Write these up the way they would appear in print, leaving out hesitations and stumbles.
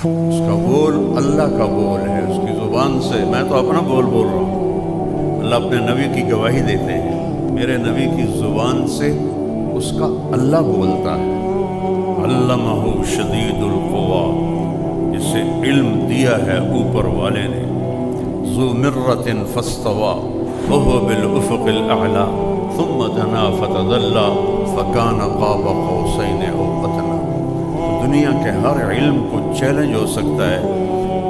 اس کا بول اللہ کا بول ہے، اس کی زبان سے، میں تو اپنا بول رہا ہوں، اللہ اپنے نبی کی گواہی دیتے ہیں، میرے نبی کی زبان سے اس کا اللہ بولتا ہے۔ علمہ شدید القویٰ، جسے علم دیا ہے اوپر والے نے، ذو مرۃ فاستویٰ وہو بالافق الاعلیٰ ثم دنا فتدلی فکان قاب قوسین او ادنیٰ۔ دنیا کے ہر علم کو چیلنج ہو سکتا ہے،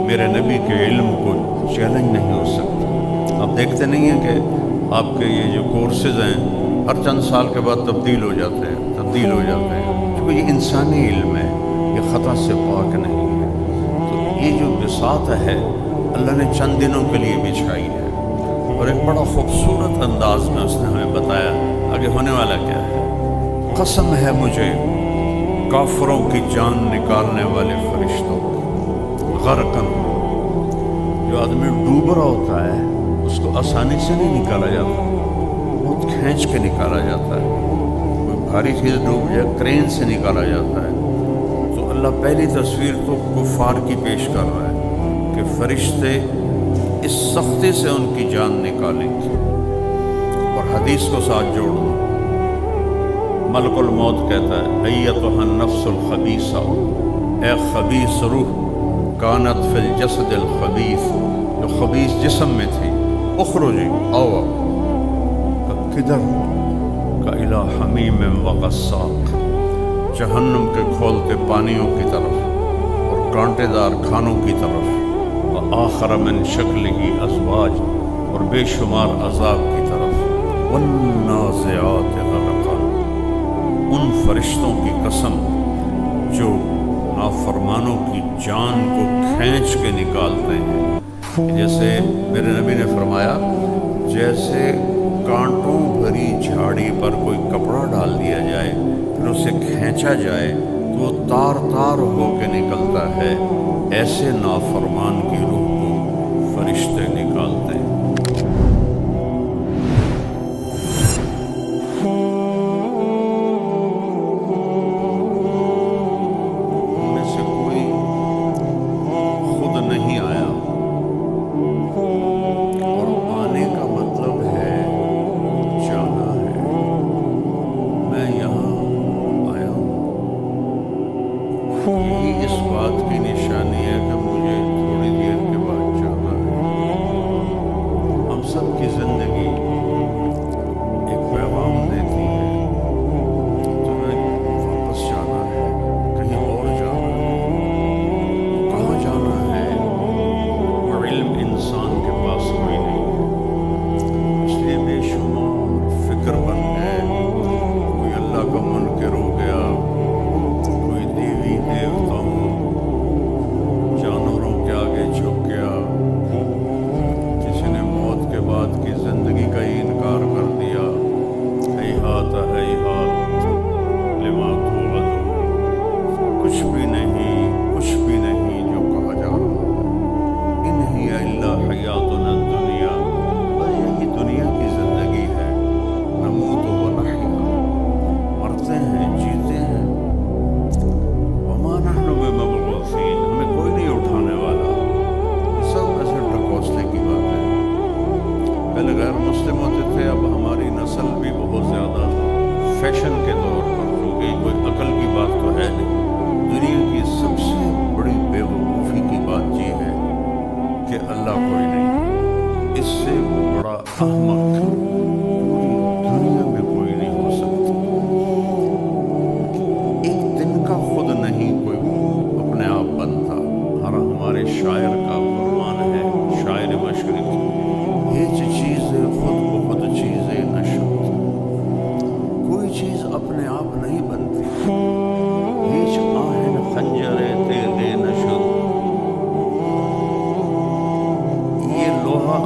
میرے نبی کے علم کو چیلنج نہیں ہو سکتا۔ آپ دیکھتے نہیں ہیں کہ آپ کے یہ جو کورسز ہیں ہر چند سال کے بعد تبدیل ہو جاتے ہیں کیونکہ یہ انسانی علم ہے، یہ خطا سے پاک نہیں ہے۔ تو یہ جو بساط ہے اللہ نے چند دنوں کے لیے بچھائی ہے، اور ایک بڑا خوبصورت انداز میں اس نے ہمیں بتایا آگے ہونے والا کیا ہے۔ قسم ہے مجھے کافروں کی جان نکالنے والے فرشتوں کی، غرقن، جو آدمی ڈوب رہا ہوتا ہے اس کو آسانی سے نہیں نکالا جاتا، بہت کھینچ کے نکالا جاتا ہے، کوئی بھاری چیز ڈوب جائے کرین سے نکالا جاتا ہے۔ تو اللہ پہلی تصویر تو کفار کی پیش کر رہا ہے کہ فرشتے اس سختی سے ان کی جان نکالیں گے، اور حدیث کو ساتھ جوڑ دو، ملک الموت کہتا ہے ایتھا النفس الخبیثہ، اے خبیث روح، کانت فی الجسد الخبیث، جو خبیث جسم میں تھی، اخرجی او کدھر کا الی حمیم وغساق، جہنم کے کھولتے پانیوں کی طرف اور کانٹے دار کھانوں کی طرف، وآخر من شکلہ ازواج، اور بے شمار عذاب کی طرف، والنازعات غرقا، ان فرشتوں کی قسم جو نافرمانوں کی جان کو کھینچ کے نکالتے ہیں۔ جیسے میرے نبی نے فرمایا جیسے کانٹوں بھری جھاڑی پر کوئی کپڑا ڈال دیا جائے پھر اسے کھینچا جائے تو وہ تار تار ہو کے نکلتا ہے، ایسے نافرمان کی روح کو فرشتے نکالتے ہیں۔ یہی اس بات کی نشانی ہے کہ مجھے تھوڑی دیر کے بعد جانا ہے۔ ہم سب کی زندگی ایک پیغام دیتی ہے، تمہیں واپس جانا ہے، کہیں اور جانا ہے، کہاں جانا ہے وہ علم انسان کے پاس کوئی نہیں ہے، اس لیے بے شمار فکر بن گئے، کوئی اللہ کا منکر ہو گیا، دیوتاؤں جانوروں کے آگے جھک گیا، کسی نے موت کے بعد کی زندگی کا ہی انکار کر دیا، ہیہات ہیہات لما توعدون، کچھ بھی نہیں جو کہا جا رہا ہے، ان ہی الا حیاتنا الدنیا، بس یہی دنیا کی زندگی ہے، نموت و نحیا، مرتے ہیں جیتے ہیں، نحن بمبعوثین، ہمیں کوئی نہیں اٹھانے والا، سب ایسے ڈھکوسلے کی بات ہے۔ پہلے غیر مسلم ہوتے تھے، اب ہماری نسل بھی بہت زیادہ فیشن کے طور پر ہو گئی، کوئی عقل کی بات تو ہے نہیں۔ دنیا کی سب سے بڑی بے وقوفی کی بات یہ ہے کہ اللہ کوئی نہیں، اس سے بڑا احمق پوری دنیا میں کوئی نہیں ہو سکتا۔ ایک دن کا خود نہیں کوئی اپنے آپ بنتا، ہمارے شاعر کا فرمان ہے، شاعر مشرق، ہیچ چیز خود بخود چیز نشد، کوئی چیز اپنے آپ نہیں بنتی، ہیچ آہن خنجر تیغ نشد، یہ لوہا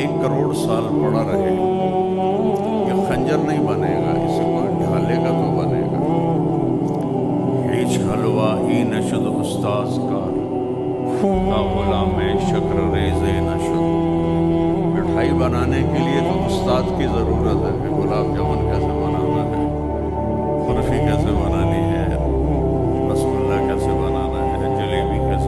1 کروڑ سال پڑا رہے یہ خنجر نہیں بنے گا، اسے کوئی ڈھالے گا تو بنے گا۔ ہیچ حلوہ ای نشد استاذ کار، تا غلام شکر ریز نشد، مٹھائی بنانے کے لیے تو استاد کی ضرورت ہے کہ گلاب جامن کیسے بنانا ہے، برفی کیسے بنانی ہے، رس گلہ کیسے بنانا ہے، جلیبی کیسے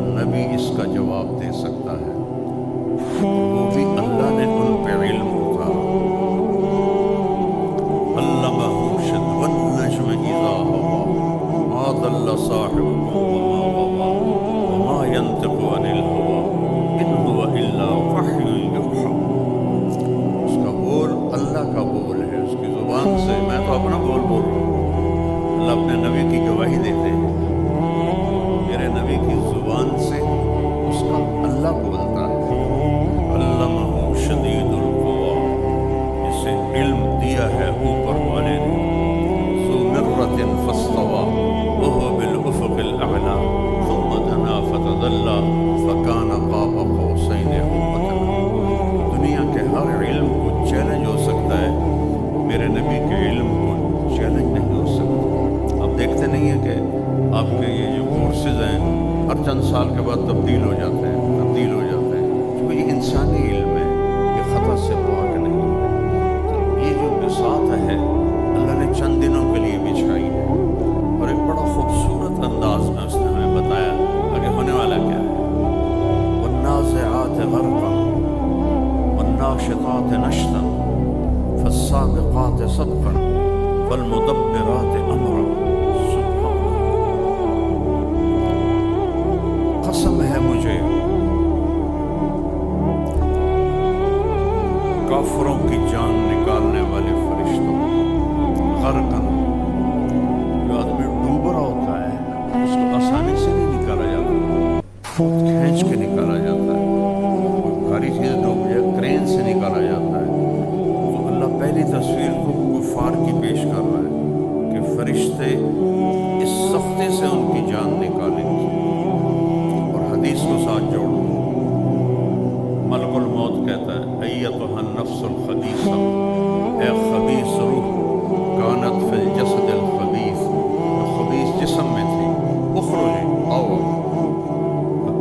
نبی اس کا جواب دے سکتا ہے، وہ بھی اللہ نے ان پہ علم اتارا۔ علمہ شدید والنجم اذا ہوا ما ضل صاحبکم وما غوی وما ینطق عن الہوی ان هو الا وحی یوحی۔ اس کا بول اللہ کا بول ہے، اس کی زبان سے، میں تو اپنا بول رہا ہوں، اللہ اپنے نبی کی گواہی دیتے ہیں، میرے نبی کی زبان سے اس کا اللہ بولتا ہے۔ علمہ شدید القویٰ، اسے علم دیا ہے اوپر والے نے، ذو مرۃ فاستویٰ وہو بالافق الاعلیٰ ثم دنا فتدلی فکان قاب قوسین او ادنیٰ۔ دنیا کے ہر علم کو چیلنج ہو سکتا ہے، میرے نبی کے علم کو چیلنج نہیں ہو سکتا۔ آپ دیکھتے نہیں ہیں کہ آپ کے یہ جو کورسز ہیں ہر چند سال کے بعد تبدیل ہو جاتے ہیں کیونکہ یہ انسانی علم ہے، یہ خطا سے پاک نہیں ہے۔ تو یہ جو بساط ہے اللہ نے چند دنوں کے لیے بچھائی ہے، اور ایک بڑا خوبصورت انداز میں اس نے ہمیں بتایا آگے ہونے والا کیا ہے۔ والنازعات غرقا والناشطات نشطا فالسابقات سبقا فالمدبرات امرا۔ قسم ہے مجھے کافروں کی جان نکالنے والے فرشتوں، غرقاً، جو آدمی ڈوب رہا ہوتا ہے اس کو آسانی سے نہیں نکالا جاتا، کھینچ کے نکالا جاتا ہے، کوئی بھاری چیز ڈوب جائے کرین سے نکالا جاتا ہے۔ تو اللہ پہلی تصویر تو کفار کی پیش کر رہا ہے کہ فرشتے اس سختی سے ان کی جان نکالیں گے، اور حدیث کو ساتھ جوڑ دو۔ ملک الموت کہتا ہے ایتھا النفس الخبیثہ، اے خبیث روح، کانت فی الجسد الخبیث، جو خبیث جسم میں تھی، اخرجی، آؤ،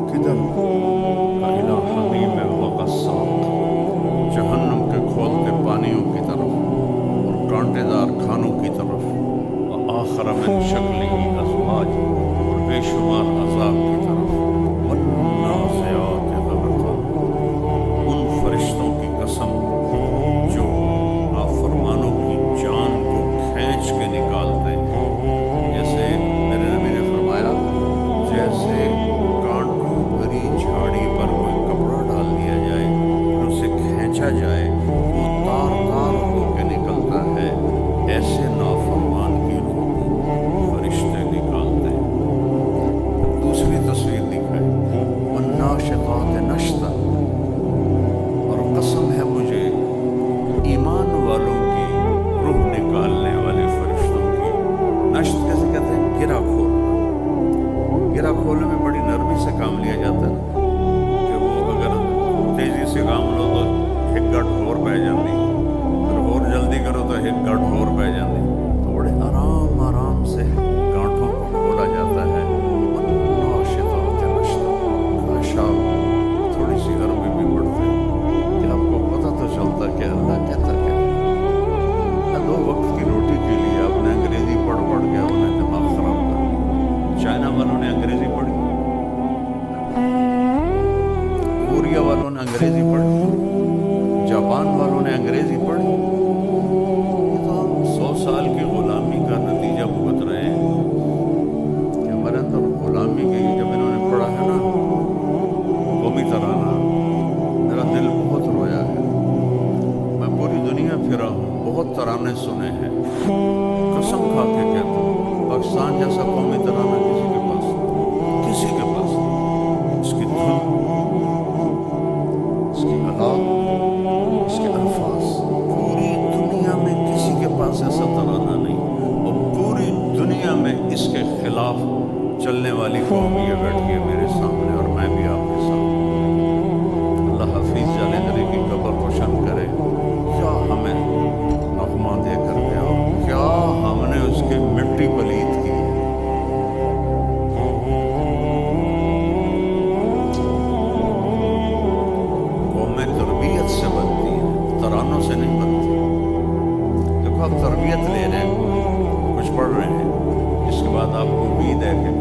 کدھر؟ الی حمیم وغساق، جہنم کے کھولتے پانیوں کی طرف اور کانٹے دار کھانوں کی طرف، وآخر من شکلہ ازواج، اور بے شمار عذاب کی طرف، والنازعات غرقا، ان فرشتوں کی قسم جو نافرمانوں کی جان کو کھینچ کے نکالتے ہیں، جیسے میرے نبی نے فرمایا جیسے کانٹوں بھری جھاڑی پر کوئی کپڑا ڈال دیا جائے اور اسے کھینچا جائے وہ تار تار ہو کے نکلتا ہے، ایسے نافرمان کی روح کو فرشتے نکالتے ہیں۔ دوسری تصویر دکھائی، والناشطات نشطا، اور قسم ہے مجھے ایمان والوں کی روح نکالنے والے فرشتوں کی۔ نشط کیسے کہتے ہیں؟ گرا کھولنا۔ گرا کھولنے میں بڑی نرمی سے کام لیا جاتا ہے کہ وہ اگر تیزی سے کام لو تو ایک گھٹ اور پہ جاتی، اگر اور جلدی کرو تو ایک گھٹ اور پہ جاتی، تو بڑے آرام آرام سے گانٹھوں کو کھولا جاتا ہے۔ والناشطات نشطا، کاش آپ تھوڑی سی عربی بھی پڑھتے کہ آپ کو پتہ تو چلتا کہ اللہ کہتا کیا ہے۔ دو وقت کی روٹی کے لیے آپ نے انگریزی پڑھ کے اپنا دماغ خراب کر لیا۔ چائنا والوں نے انگریزی پڑھی، کوریا والوں نے انگریزی پڑھی، جاپان والوں نے انگریزی پڑھی۔ یہ تو ہم 100 سال کی غلامی کا نتیجہ بھگت رہے ہیں کہ ہمارے اندر غلامی کی جب انہوں نے پڑھا ہے نا قومی ترانہ، میرا دل بہت رویا ہے۔ میں پوری دنیا پھرا ہوں، بہت ترانے سنے ہیں، قسم کھا کے کہتا ہوں پاکستان جیسا قومی ترانہ کسی کے پاس اس کی دھن، اس کی آلات، اس کے الفاظ، پوری دنیا میں کسی کے پاس ایسا ترانہ نہیں، اور پوری دنیا میں اس کے خلاف چلنے والی قوم یہ بیٹھی ہے میرے سامنے، اور میں بھی آپ کے سامنے۔ اللہ حفیظ جانے دری کی قبر روشن کرے، کیا ہمیں نغمہ دے کر گیا اور کیا ہم نے اس کی مٹی پلید کی ہے۔ قومیں تربیت سے بنتی ہیں، ترانوں سے نہیں بنتی۔ دیکھو آپ تربیت لے رہے ہیں، کچھ پڑھ رہے ہیں، جس کے بعد آپ کو امید ہے کہ